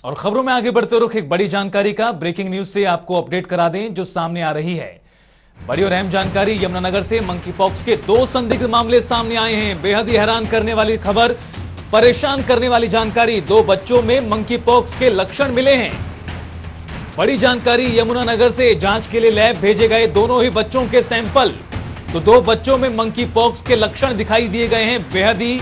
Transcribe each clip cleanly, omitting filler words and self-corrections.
और खबरों में आगे बढ़ते रुख एक बड़ी जानकारी का ब्रेकिंग न्यूज से आपको अपडेट करा दें जो सामने आ रही है। बड़ी और अहम जानकारी, यमुनानगर से मंकी पॉक्स के 2 संदिग्ध मामले सामने आए हैं। बेहद ही हैरान करने वाली खबर, परेशान करने वाली जानकारी। 2 बच्चों में मंकी पॉक्स के लक्षण मिले हैं। बड़ी जानकारी, यमुनानगर से जांच के लिए लैब भेजे गए दोनों ही बच्चों के सैंपल, तो 2 बच्चों में मंकी पॉक्स के लक्षण दिखाई दिए गए हैं। बेहद ही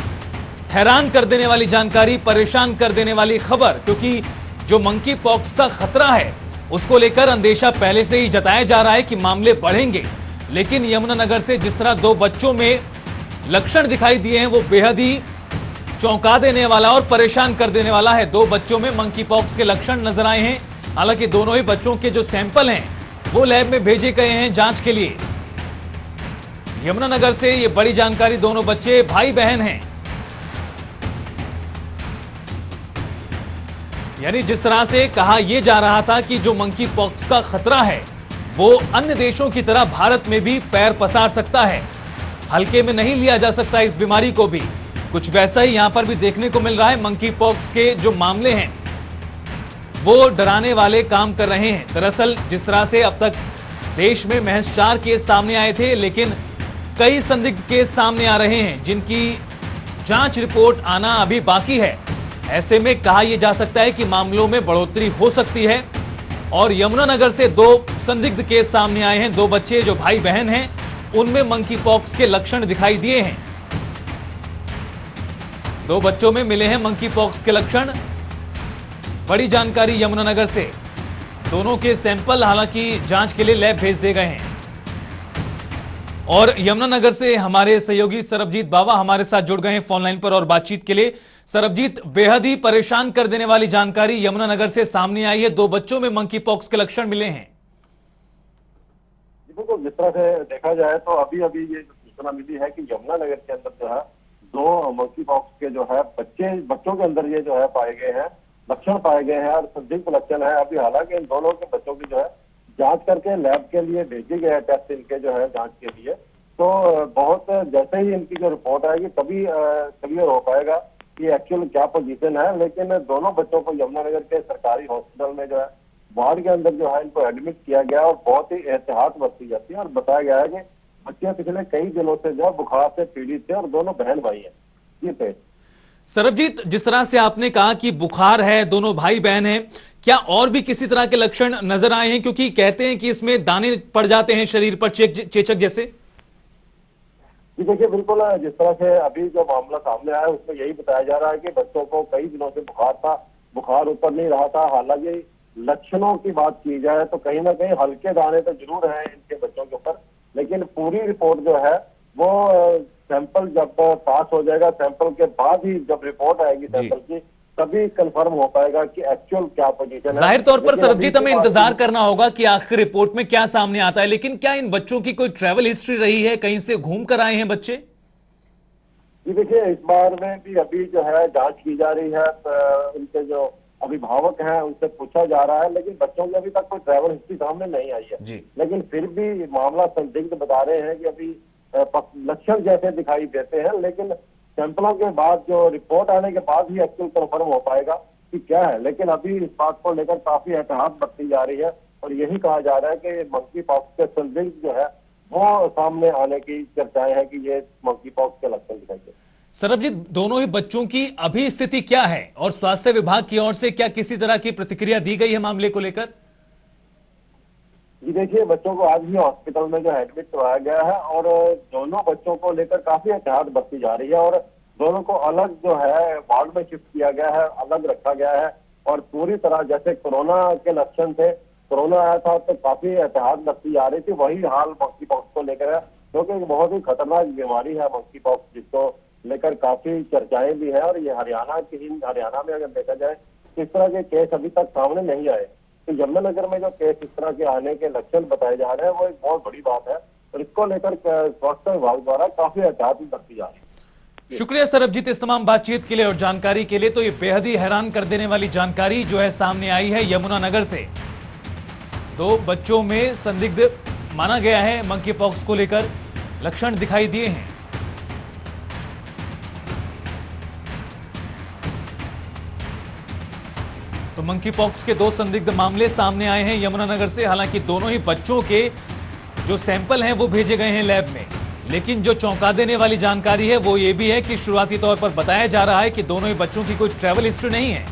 हैरान कर देने वाली जानकारी, परेशान कर देने वाली खबर, क्योंकि जो मंकी पॉक्स का खतरा है उसको लेकर अंदेशा पहले से ही जताया जा रहा है कि मामले बढ़ेंगे। लेकिन यमुनानगर से जिस तरह 2 बच्चों में लक्षण दिखाई दिए हैं वो बेहद ही चौंका देने वाला और परेशान कर देने वाला है। 2 बच्चों में मंकी पॉक्स के लक्षण नजर आए हैं। हालांकि दोनों ही बच्चों के जो सैंपल हैं वो लैब में भेजे गए हैं जांच के लिए। यमुनानगर से ये बड़ी जानकारी, दोनों बच्चे भाई बहन हैं। यानी जिस तरह से कहा यह जा रहा था कि जो मंकी पॉक्स का खतरा है वो अन्य देशों की तरह भारत में भी पैर पसार सकता है, हल्के में नहीं लिया जा सकता इस बीमारी को भी। कुछ वैसा ही यहां पर भी देखने को मिल रहा है। मंकी पॉक्स के जो मामले हैं वो डराने वाले काम कर रहे हैं। दरअसल जिस तरह से अब तक देश में महज 4 केस सामने आए थे, लेकिन कई संदिग्ध केस सामने आ रहे हैं जिनकी जांच रिपोर्ट आना अभी बाकी है। ऐसे में कहा यह जा सकता है कि मामलों में बढ़ोतरी हो सकती है। और यमुनानगर से 2 संदिग्ध केस सामने आए हैं। 2 बच्चे जो भाई बहन हैं उनमें मंकी पॉक्स के लक्षण दिखाई दिए हैं। 2 बच्चों में मिले हैं मंकी पॉक्स के लक्षण। बड़ी जानकारी यमुनानगर से, दोनों के सैंपल हालांकि जांच के लिए लैब भेज दिए गए हैं। और यमुनानगर से हमारे सहयोगी सरबजीत बावा हमारे साथ जुड़ गए हैं फोन लाइन पर और बातचीत के लिए। सरबजीत, बेहद ही परेशान कर देने वाली जानकारी यमुनानगर से सामने आई है। 2 बच्चों में मंकी पॉक्स के लक्षण मिले हैं। तो जिस तरह से देखा जाए तो अभी अभी ये सूचना मिली है कि यमुनानगर के अंदर जो है 2 मंकी पॉक्स के जो है बच्चों के अंदर ये जो है पाए गए हैं, लक्षण पाए गए हैं और संदिग्ध लक्षण है। अभी हालांकि इन दोनों के बच्चों की जो है जांच करके लैब के लिए भेजे गए हैं, टेस्ट इनके जो है जांच के लिए। तो बहुत जैसे ही इनकी जो रिपोर्ट आएगी तभी क्लियर हो पाएगा कि एक्चुअल क्या पोजीशन है। लेकिन दोनों बच्चों को यमुनानगर के सरकारी हॉस्पिटल में जो है वार्ड के अंदर जो है इनको एडमिट किया गया और बहुत ही एहतियात बरती जाती है। और बताया गया है कि बच्चे पिछले कई दिनों से जो है बुखार से पीड़ित थे और दोनों बहन भाई हैं। ये थे सरबजीत, जिस तरह से आपने कहा कि बुखार है, दोनों भाई बहन हैं, क्या और भी किसी तरह के लक्षण नजर आए हैं? क्योंकि कहते हैं कि इसमें दाने पड़ जाते हैं शरीर पर, चेचक जैसे। जी देखिए, बिल्कुल जिस तरह से अभी जो मामला सामने आया उसमें यही बताया जा रहा है कि बच्चों को कई दिनों से बुखार था, बुखार उतर नहीं रहा था। हालांकि लक्षणों की बात की जाए तो कहीं ना कहीं हल्के दाने तो जरूर हैं इनके बच्चों के ऊपर, लेकिन पूरी रिपोर्ट जो है वो सैंपल जब पास हो जाएगा, सैंपल के बाद ही जब रिपोर्ट आएगी सैंपल की तभी कंफर्म हो पाएगा कि एक्चुअल क्या पोजीशन है। जाहिर तौर पर सरबजीत हमें इंतजार करना होगा कि आखिर रिपोर्ट में क्या सामने आता है। लेकिन क्या इन बच्चों की कोई ट्रैवल हिस्ट्री रही है, कहीं से घूम कर आए हैं बच्चे? जी देखिए, इस बार में भी अभी जो है जांच की जा रही है। उनके जो अभिभावक हैं उनसे पूछा जा रहा है, लेकिन बच्चों की अभी तक कोई ट्रैवल हिस्ट्री सामने नहीं आई है। लेकिन फिर भी मामला संदिग्ध बता रहे हैं कि अभी लक्षण जैसे दिखाई देते हैं, लेकिन सैंपलों के बाद जो रिपोर्ट आने के बाद ही एक्चुअल कंफर्म हो पाएगा कि क्या है। लेकिन अभी इस बात को लेकर काफी एहतियात बरती जा रही है और यही कहा जा रहा है कि मंकी पॉक्स के संदिग्ध जो है वो सामने आने की चर्चाएं हैं कि ये मंकी पॉक्स के लक्षण दिखाई दे। सरबजीत, दोनों ही बच्चों की अभी स्थिति क्या है और स्वास्थ्य विभाग की ओर से क्या किसी तरह की प्रतिक्रिया दी गई है मामले को लेकर? जी देखिए, बच्चों को आज ही हॉस्पिटल में जो एडमिट करवाया गया है और दोनों बच्चों को लेकर काफी एहतियात बरती जा रही है और दोनों को अलग जो है वार्ड में शिफ्ट किया गया है, अलग रखा गया है। और पूरी तरह जैसे कोरोना के लक्षण थे, कोरोना आया था तो काफी एहतियात बरती जा रही थी, वही हाल मंकी पॉक्स को लेकर है, क्योंकि बहुत ही खतरनाक बीमारी है मंकी पॉक्स, जिसको लेकर काफी चर्चाएं भी है। और ये हरियाणा में अगर देखा जाए इस तरह के केस अभी तक सामने नहीं आए। तो यमुनानगर में जो केस इस तरह के आने के लक्षण बताए जा रहे हैं वो एक बहुत बड़ी बात है और इसको लेकर स्वास्थ्य विभाग द्वारा काफी एहतियात बरती जा रही है। शुक्रिया सरबजीत इस तमाम बातचीत के लिए और जानकारी के लिए। तो ये बेहद ही हैरान कर देने वाली जानकारी जो है सामने आई है यमुनानगर से। 2 बच्चों में संदिग्ध माना गया है, मंकी पॉक्स को लेकर लक्षण दिखाई दिए हैं। तो मंकी पॉक्स के 2 संदिग्ध मामले सामने आए हैं यमुनानगर से। हालांकि दोनों ही बच्चों के जो सैंपल हैं वो भेजे गए हैं लैब में, लेकिन जो चौंका देने वाली जानकारी है वो ये भी है कि शुरुआती तौर पर बताया जा रहा है कि दोनों ही बच्चों की कोई ट्रैवल हिस्ट्री नहीं है।